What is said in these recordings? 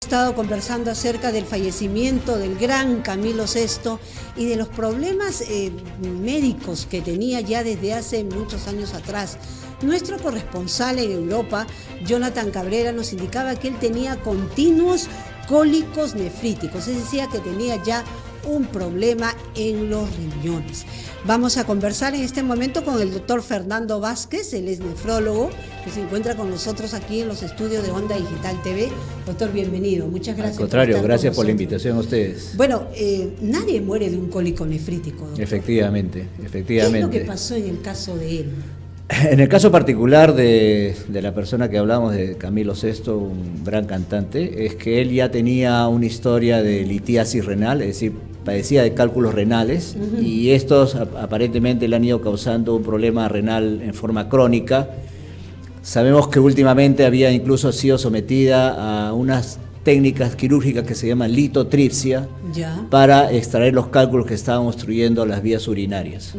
estado conversando acerca del fallecimiento del gran Camilo VI y de los problemas médicos que tenía ya desde hace muchos años atrás. Nuestro corresponsal en Europa, Jonathan Cabrera, nos indicaba que él tenía continuos cólicos nefríticos, es decir, que tenía ya un problema en los riñones. Vamos a conversar en este momento con el doctor Fernando Vázquez, él es nefrólogo, que se encuentra con nosotros aquí en los estudios de Onda Digital TV. Doctor, bienvenido, muchas gracias. Al contrario, gracias por la invitación a ustedes. Bueno, nadie muere de un cólico nefrítico, doctor. Efectivamente. ¿Qué es lo que pasó en el caso de él? En el caso particular de la persona que hablamos, de Camilo VI, un gran cantante, es que él ya tenía una historia de litiasis renal, es decir, padecía de cálculos renales, y estos aparentemente le han ido causando un problema renal en forma crónica. Sabemos que últimamente había incluso sido sometida a unas técnicas quirúrgicas que se llaman litotripsia para extraer los cálculos que estaban obstruyendo las vías urinarias.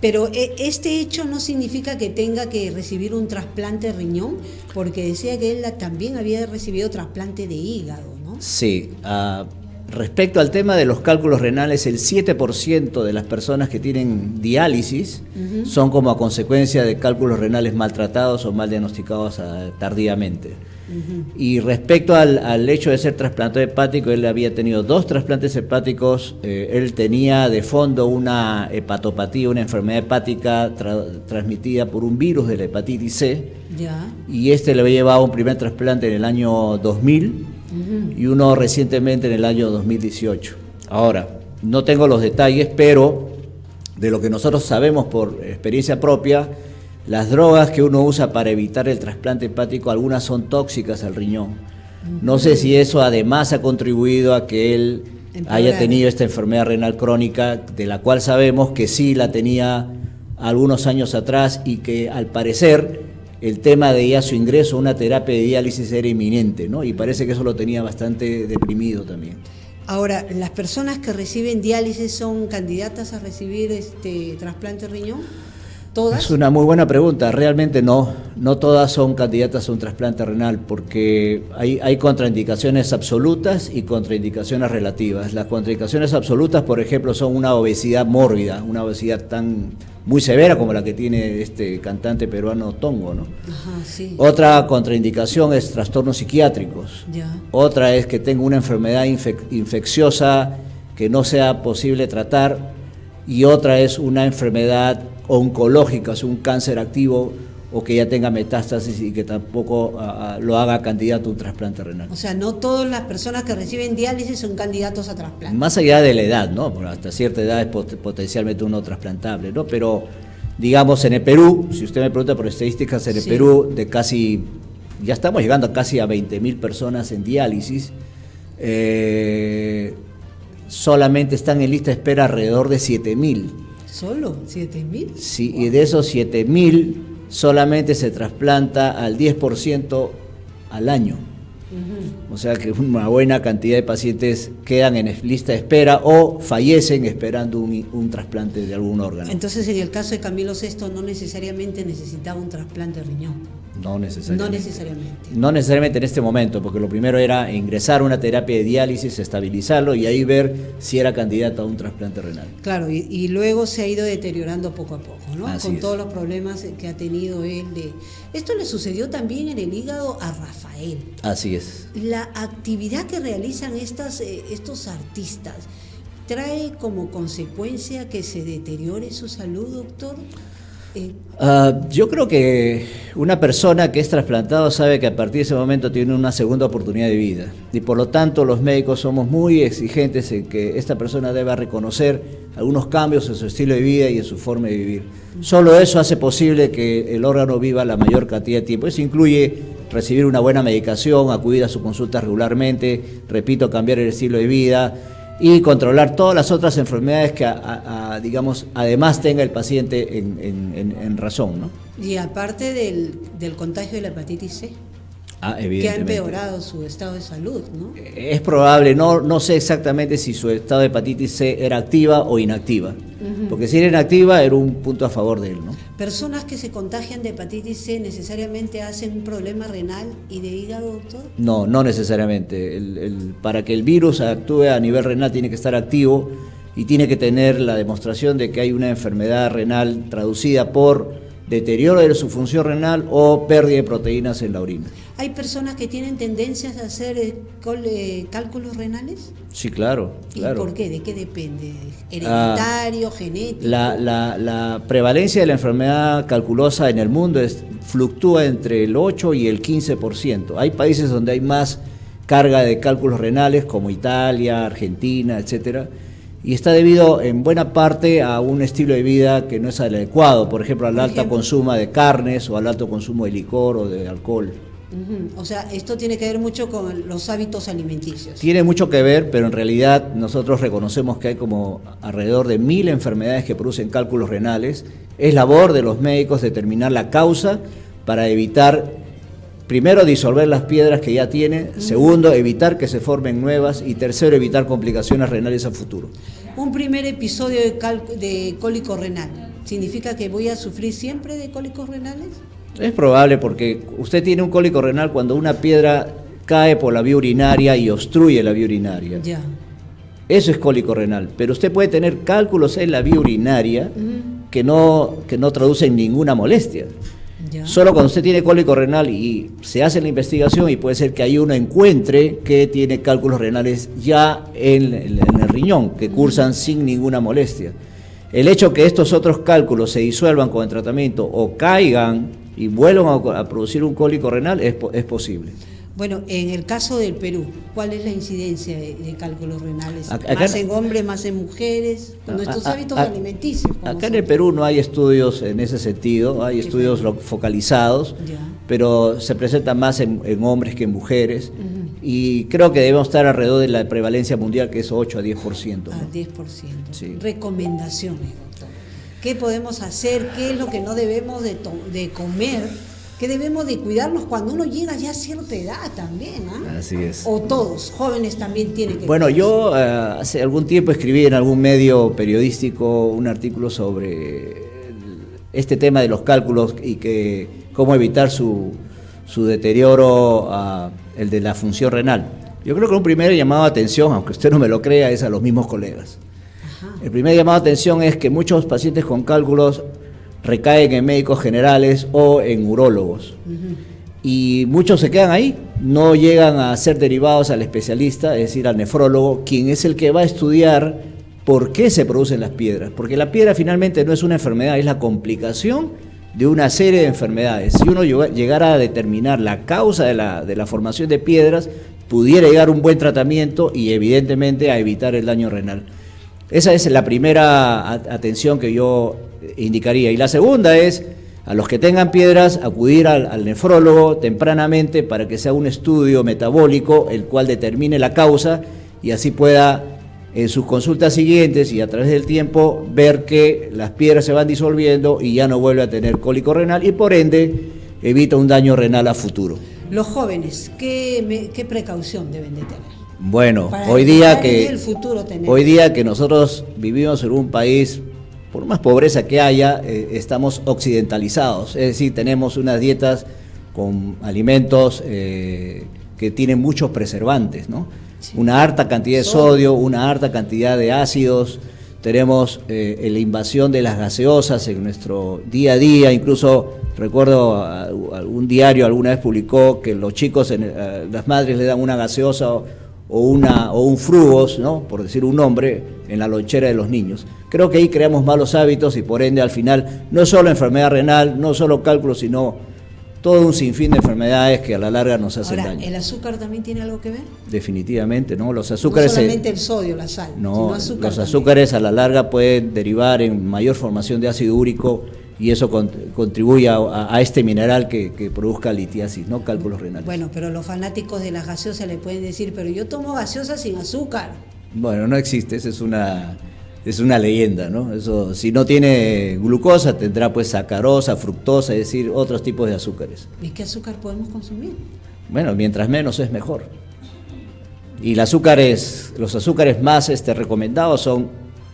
Pero este hecho no significa que tenga que recibir un trasplante de riñón, porque decía que él también había recibido trasplante de hígado, ¿no? Sí. Respecto al tema de los cálculos renales, el 7% de las personas que tienen diálisis son como a consecuencia de cálculos renales maltratados o mal diagnosticados tardíamente. Y respecto al hecho de ser trasplantado hepático, él había tenido 2 trasplantes hepáticos, él tenía de fondo una hepatopatía, una enfermedad hepática transmitida por un virus de la hepatitis C, y le había llevado un primer trasplante en el año 2000 y uno recientemente en el año 2018. Ahora, no tengo los detalles, pero de lo que nosotros sabemos por experiencia propia, las drogas que uno usa para evitar el trasplante hepático, algunas son tóxicas al riñón. No sé si eso además ha contribuido a que él haya tenido esta enfermedad renal crónica, de la cual sabemos que sí la tenía algunos años atrás y que al parecer el tema de ya su ingreso a una terapia de diálisis era inminente, ¿no? Y parece que eso lo tenía bastante deprimido también. Ahora, ¿las personas que reciben diálisis son candidatas a recibir trasplante de riñón? ¿Todas? Es una muy buena pregunta. Realmente no todas son candidatas a un trasplante renal, porque hay contraindicaciones absolutas y contraindicaciones relativas. Las contraindicaciones absolutas, por ejemplo, son una obesidad mórbida, una obesidad muy severa como la que tiene este cantante peruano Tongo, ¿no? Sí. Otra contraindicación es trastornos psiquiátricos. Otra es que tenga una enfermedad infecciosa que no sea posible tratar, y otra es una enfermedad oncológica, un cáncer activo o que ya tenga metástasis y que tampoco lo haga candidato a un trasplante renal. O sea, no todas las personas que reciben diálisis son candidatos a trasplante. Más allá de la edad, ¿no? Porque hasta cierta edad es potencialmente uno trasplantable, ¿no? Pero, digamos, en el Perú, si usted me pregunta por estadísticas, en el Perú ya estamos llegando a casi a 20.000 personas en diálisis. Solamente están en lista de espera alrededor de 7.000. ¿Solo? ¿7.000? Sí, wow. Y de esos 7.000 solamente se trasplanta al 10% al año. O sea que una buena cantidad de pacientes quedan en lista de espera o fallecen esperando un trasplante de algún órgano. Entonces, en el caso de Camilo VI, no necesariamente necesitaba un trasplante de riñón. No necesariamente. No necesariamente. No necesariamente en este momento, porque lo primero era ingresar a una terapia de diálisis, estabilizarlo y ahí ver si era candidato a un trasplante renal. Claro, y luego se ha ido deteriorando poco a poco, ¿no? Con todos los problemas que ha tenido él. Esto le sucedió también en el hígado a Rafael. Así es. La actividad que realizan estos artistas trae como consecuencia que se deteriore su salud, doctor. Yo creo que una persona que es trasplantado sabe que a partir de ese momento tiene una segunda oportunidad de vida, y por lo tanto los médicos somos muy exigentes en que esta persona deba reconocer algunos cambios en su estilo de vida y en su forma de vivir. Solo eso hace posible que el órgano viva la mayor cantidad de tiempo. Eso incluye recibir una buena medicación, acudir a su consulta regularmente, repito, cambiar el estilo de vida y controlar todas las otras enfermedades que, digamos, además tenga el paciente en razón, ¿no? Y aparte del contagio de la hepatitis C, que ha empeorado su estado de salud, ¿no? Es probable, no sé exactamente si su estado de hepatitis C era activa o inactiva, porque si era inactiva era un punto a favor de él, ¿no? ¿Personas que se contagian de hepatitis C necesariamente hacen un problema renal y de hígado, doctor? No, no necesariamente. Para que el virus actúe a nivel renal tiene que estar activo y tiene que tener la demostración de que hay una enfermedad renal traducida por deterioro de su función renal o pérdida de proteínas en la orina. ¿Hay personas que tienen tendencias a hacer cálculos renales? Sí, claro. ¿Y por qué? ¿De qué depende? ¿Hereditario, genético? La prevalencia de la enfermedad calculosa en el mundo fluctúa entre el 8 y el 15%. Hay países donde hay más carga de cálculos renales, como Italia, Argentina, etcétera, y está debido en buena parte a un estilo de vida que no es adecuado, por ejemplo, al alto consumo de carnes o al alto consumo de licor o de alcohol. O sea, esto tiene que ver mucho con los hábitos alimenticios. Tiene mucho que ver, pero en realidad nosotros reconocemos que hay como alrededor de 1000 enfermedades que producen cálculos renales. Es labor de los médicos determinar la causa para evitar, primero, disolver las piedras que ya tiene, segundo, evitar que se formen nuevas y tercero, evitar complicaciones renales a futuro. Un primer episodio de cólico renal, ¿significa que voy a sufrir siempre de cólicos renales? Es probable porque usted tiene un cólico renal cuando una piedra cae por la vía urinaria y obstruye la vía urinaria. Ya. Eso es cólico renal, pero usted puede tener cálculos en la vía urinaria que no traducen ninguna molestia. Ya. Solo cuando usted tiene cólico renal y se hace la investigación y puede ser que ahí uno encuentre que tiene cálculos renales ya en el riñón, que cursan sin ninguna molestia. El hecho que estos otros cálculos se disuelvan con el tratamiento o caigan y vuelvan a producir un cólico renal es posible. Bueno, en el caso del Perú, ¿cuál es la incidencia de cálculos renales? Acá, ¿Más en hombres, más en mujeres? Con nuestros hábitos alimenticios. Acá en el Perú no hay estudios en ese sentido, hay estudios focalizados, pero se presentan más en hombres que en mujeres. Y creo que debemos estar alrededor de la prevalencia mundial, que es 8 a 10%. ¿no? A 10%. Sí. Recomendaciones, doctor. ¿Qué podemos hacer? ¿Qué es lo que no debemos de comer? ¿Qué debemos de cuidarnos cuando uno llega ya a cierta edad también? Así es. O todos, jóvenes también tienen que... Bueno, yo hace algún tiempo escribí en algún medio periodístico un artículo sobre este tema de los cálculos y que cómo evitar su deterioro, el de la función renal. Yo creo que un primer llamado de atención, aunque usted no me lo crea, es a los mismos colegas. Ajá. El primer llamado de atención es que muchos pacientes con cálculos recaen en médicos generales o en urólogos. Y muchos se quedan ahí, no llegan a ser derivados al especialista, es decir, al nefrólogo, quien es el que va a estudiar por qué se producen las piedras. Porque la piedra finalmente no es una enfermedad, es la complicación de una serie de enfermedades. Si uno llegara a determinar la causa de la formación de piedras, pudiera llegar a un buen tratamiento y evidentemente a evitar el daño renal. Esa es la primera atención que yo indicaría. Y la segunda es, a los que tengan piedras, acudir al nefrólogo tempranamente para que sea un estudio metabólico, el cual determine la causa y así pueda, en sus consultas siguientes y a través del tiempo, ver que las piedras se van disolviendo y ya no vuelve a tener cólico renal y por ende evita un daño renal a futuro. Los jóvenes, ¿qué precaución deben de tener? Bueno, hoy día que nosotros vivimos en un país, por más pobreza que haya, estamos occidentalizados, es decir, tenemos unas dietas con alimentos que tienen muchos preservantes, ¿no? Sí. Una harta cantidad de sodio, una harta cantidad de ácidos, tenemos la invasión de las gaseosas en nuestro día a día, incluso recuerdo algún diario alguna vez publicó que los chicos, las madres le dan una gaseosa o un frugos, ¿no?, por decir un nombre, en la lonchera de los niños. Creo que ahí creamos malos hábitos y por ende al final no solo enfermedad renal, no solo cálculos, sino todo un sinfín de enfermedades que a la larga nos hacen daño. ¿El azúcar también tiene algo que ver? Definitivamente, ¿no? Los azúcares... No solamente el sodio, la sal, no, sino los azúcares a la larga pueden derivar en mayor formación de ácido úrico y eso contribuye a este mineral que produzca litiasis, ¿no? Cálculos renales. Bueno, pero los fanáticos de las gaseosas le pueden decir, pero yo tomo gaseosa sin azúcar. Bueno, no existe, esa es una leyenda, ¿no? Eso, si no tiene glucosa, tendrá pues sacarosa, fructosa, es decir, otros tipos de azúcares. ¿Y qué azúcar podemos consumir? Bueno, mientras menos es mejor. Y los azúcares más recomendados son,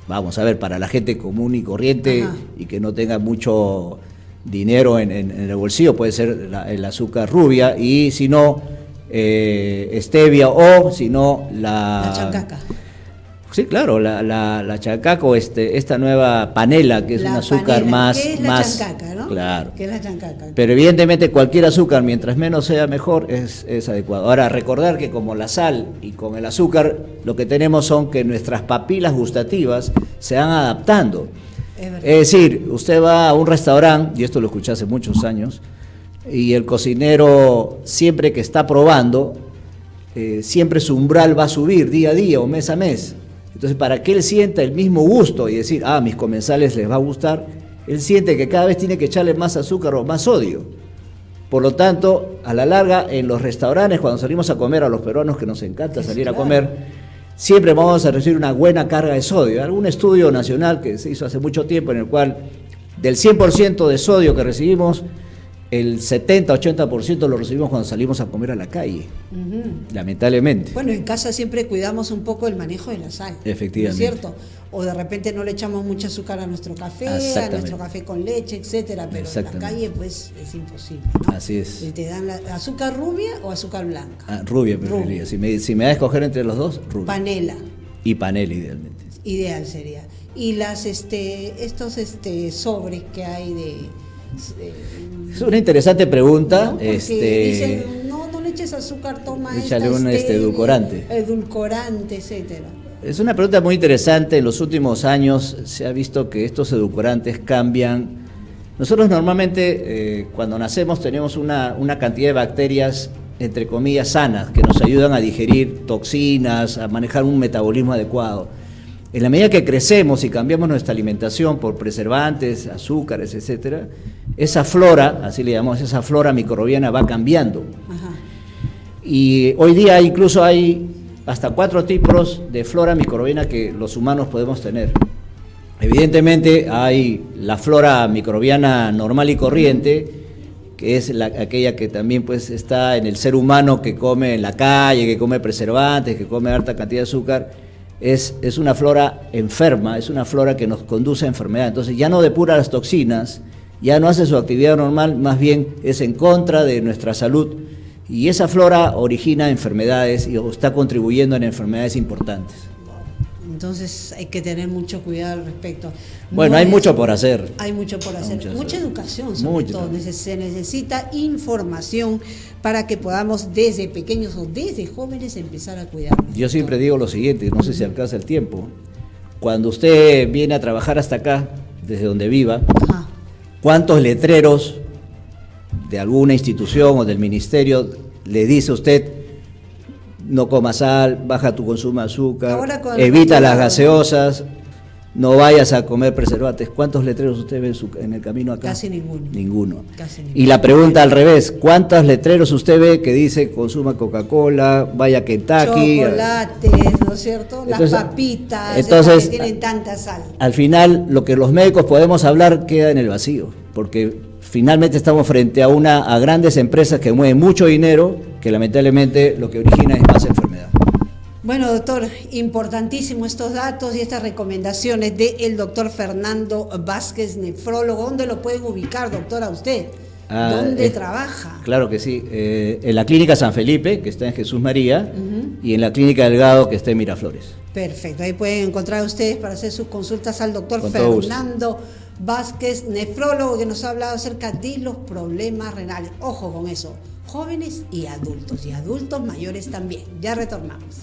vamos a ver, para la gente común y corriente, y que no tenga mucho dinero en el bolsillo, puede ser el azúcar rubia, y si no, stevia, o si no, La chancaca. Sí, claro, la chancaca, o esta nueva panela, que es un azúcar panela, más... que es la más chancaca, ¿no? Claro. Que es la chancaca. Pero evidentemente cualquier azúcar, mientras menos sea mejor, es adecuado. Ahora, recordar que como la sal y con el azúcar, lo que tenemos son que nuestras papilas gustativas se van adaptando. Es decir, usted va a un restaurante, y esto lo escuché hace muchos años, y el cocinero, siempre que está probando, siempre su umbral va a subir día a día o mes a mes. Entonces, para que él sienta el mismo gusto y decir, a mis comensales les va a gustar, él siente que cada vez tiene que echarle más azúcar o más sodio. Por lo tanto, a la larga, en los restaurantes, cuando salimos a comer, a los peruanos que nos encanta salir a comer, siempre vamos a recibir una buena carga de sodio. Hay algún estudio nacional que se hizo hace mucho tiempo, en el cual del 100% de sodio que recibimos, el 70-80% lo recibimos cuando salimos a comer a la calle, lamentablemente. Bueno, en casa siempre cuidamos un poco el manejo de la sal. Efectivamente. ¿No es cierto? O de repente no le echamos mucho azúcar a nuestro café, con leche, etcétera, pero en la calle pues es imposible, ¿no? Así es. ¿Te dan azúcar rubia o azúcar blanca? Rubia preferiría. Si me da a escoger entre los dos, rubia. Panela. Y panela, idealmente. Ideal sería. Y estos sobres que hay de... Es una interesante pregunta. ¿No? Dicen, no le eches azúcar, toma échale un edulcorante. Edulcorante, etcétera. Es una pregunta muy interesante. En los últimos años se ha visto que estos edulcorantes cambian. Nosotros normalmente cuando nacemos tenemos una cantidad de bacterias, entre comillas, sanas, que nos ayudan a digerir toxinas, a manejar un metabolismo adecuado. En la medida que crecemos y cambiamos nuestra alimentación por preservantes, azúcares, etcétera, esa flora, así le llamamos, esa flora microbiana va cambiando. Ajá. Y hoy día incluso hay hasta 4 tipos de flora microbiana que los humanos podemos tener. Evidentemente hay la flora microbiana normal y corriente, que es aquella que también pues está en el ser humano, que come en la calle, que come preservantes, que come alta cantidad de azúcar. Es una flora enferma, es una flora que nos conduce a enfermedad. Entonces ya no depura las toxinas, ya no hace su actividad normal, más bien es en contra de nuestra salud, y esa flora origina enfermedades y está contribuyendo en enfermedades importantes. Entonces hay que tener mucho cuidado al respecto. Bueno, hay mucho por hacer. Hay mucho por hacer. Mucha educación, sobre todo. Se necesita información para que podamos desde pequeños o desde jóvenes empezar a cuidarnos. Yo siempre digo lo siguiente, no sé si alcanza el tiempo. Cuando usted viene a trabajar hasta acá, desde donde viva, ¿cuántos letreros de alguna institución o del ministerio le dice a usted: no coma sal, baja tu consumo de azúcar, evita las gaseosas, no vayas a comer preservantes? ¿Cuántos letreros usted ve en el camino acá? Casi ninguno. Ninguno. Y la pregunta al revés: ¿cuántos letreros usted ve que dice consuma Coca-Cola, vaya a Kentucky? Chocolates, ¿no es cierto? Las papitas, entonces, que tienen tanta sal. Al final, lo que los médicos podemos hablar queda en el vacío, porque finalmente estamos frente a grandes empresas que mueven mucho dinero, que lamentablemente lo que origina es más enfermedad. Bueno, doctor, importantísimo estos datos y estas recomendaciones del doctor Fernando Vázquez, nefrólogo. ¿Dónde lo pueden ubicar, doctor, a usted? ¿Dónde trabaja? Claro que sí, en la Clínica San Felipe, que está en Jesús María, y en la Clínica Delgado, que está en Miraflores. Perfecto, ahí pueden encontrar ustedes para hacer sus consultas al doctor Fernando Vázquez, nefrólogo, que nos ha hablado acerca de los problemas renales. Ojo con eso, jóvenes y adultos mayores también. Ya retornamos.